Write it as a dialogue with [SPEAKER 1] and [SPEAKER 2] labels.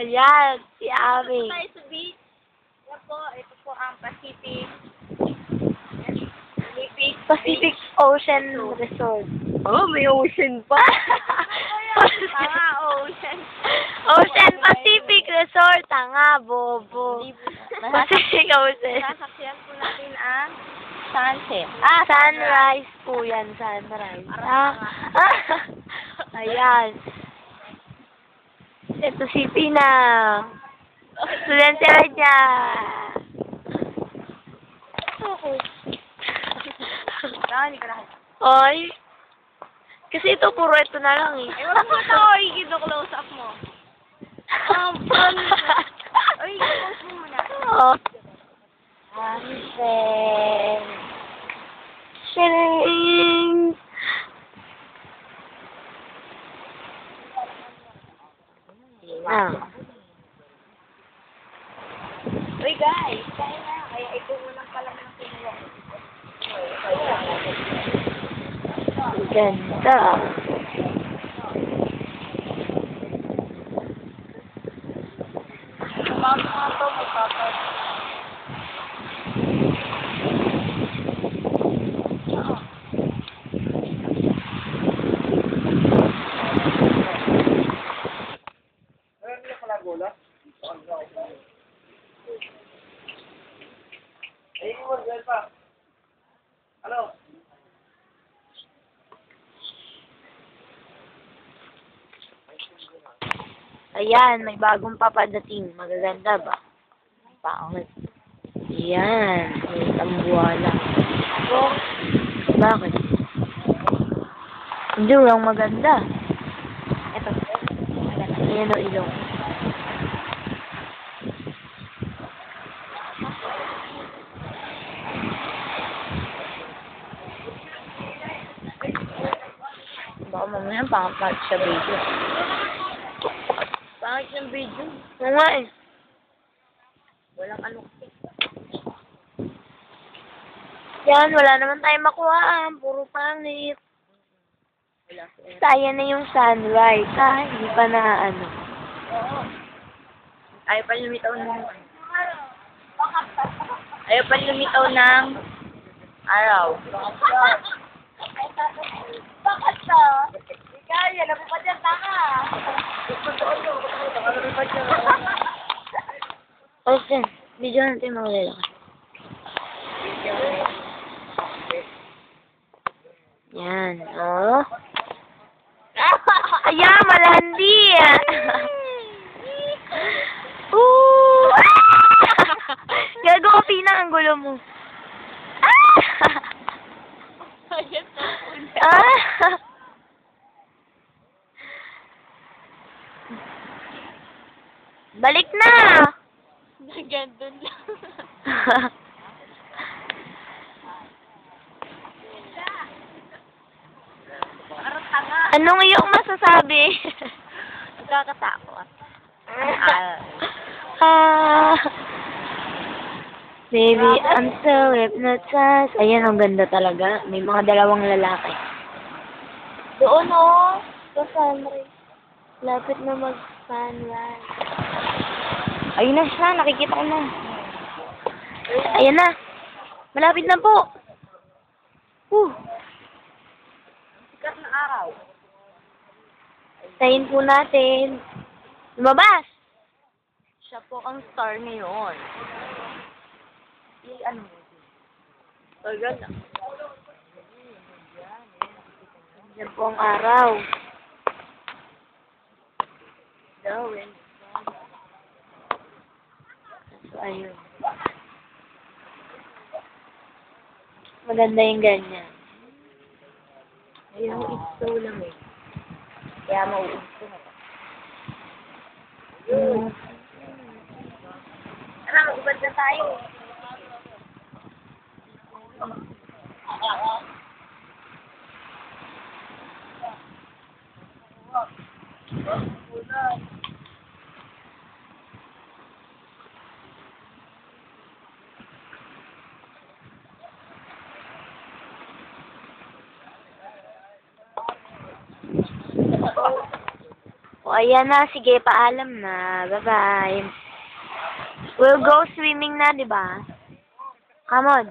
[SPEAKER 1] Ayan, si Ami.
[SPEAKER 2] Tayo sa beach. Yan po, ito po ang Pacific.
[SPEAKER 1] Pacific Ocean Resort.
[SPEAKER 2] Oh, may ocean pa.
[SPEAKER 1] Tanga, Ocean. Ocean Pacific Resort. Tanga, bobo. Pacific Ocean.
[SPEAKER 2] Sasaksiyan po natin ang sunset.
[SPEAKER 1] Sunrise po yan, sunrise. Ayan. Ito si Tina. Studente niya.
[SPEAKER 2] Hindi ka na.
[SPEAKER 1] Oy. Kasi ito, puro ito na lang eh.
[SPEAKER 2] Wag mo ito, i-close up mo. Ay, close mo muna.
[SPEAKER 1] Oo. Shing!
[SPEAKER 2] Uy, guys, kaya na. Kaya ito mo lang pala ng kinuha.
[SPEAKER 1] Ganda.
[SPEAKER 2] Bago nga ito, magpapag.
[SPEAKER 1] Ayan, may bagong papadating. Magaganda ba? Pangit. Ayan, may tambuhala. Bakit? Hindi, walang maganda.
[SPEAKER 2] Ito.
[SPEAKER 1] Ayan o, ilong. Baka mamaya pangit siya video.
[SPEAKER 2] Pangit yung video.
[SPEAKER 1] Oo nga eh.
[SPEAKER 2] Walang ano.
[SPEAKER 1] Yan, wala naman tayong makuha. Puro pangit. Saya na yung sunrise. Hindi pa na ano.
[SPEAKER 2] Oo. Ayaw pa lumitaw ng ayaw pa lumitaw ng araw. Bakit ka? Kaya, napapad yan, tanga.
[SPEAKER 1] Austin, video natin mga lalaki. Yan, oh. Ayan, malandi. Ooh! Gago, Pina, ang gulo mo. Balik na!
[SPEAKER 2] Nagandun lang.
[SPEAKER 1] Anong iyong masasabi?
[SPEAKER 2] Nagkakatakot.
[SPEAKER 1] Baby, I'm so hypnotized. Ayan, ang ganda talaga. May mga dalawang lalaki. Doon, oh. Sa sunrise. Lapit na mag-sunrise. Ayun na siya. Nakikita ko na. Ayan na. Malapit na po.
[SPEAKER 2] Sikat na araw.
[SPEAKER 1] Tayin po natin. Lumabas!
[SPEAKER 2] Siya po ang star ngayon. Ano? Tagal na.
[SPEAKER 1] Yan po ang araw.
[SPEAKER 2] Gawin.
[SPEAKER 1] So, ayun. Maganda yung ganyan.
[SPEAKER 2] Ayun, it's so lamig. Kaya mauubos ko na. Tara, mag-ubad na tayo.
[SPEAKER 1] O, ayan na. Sige, paalam na. Bye-bye. We'll go swimming na, di ba? Come on.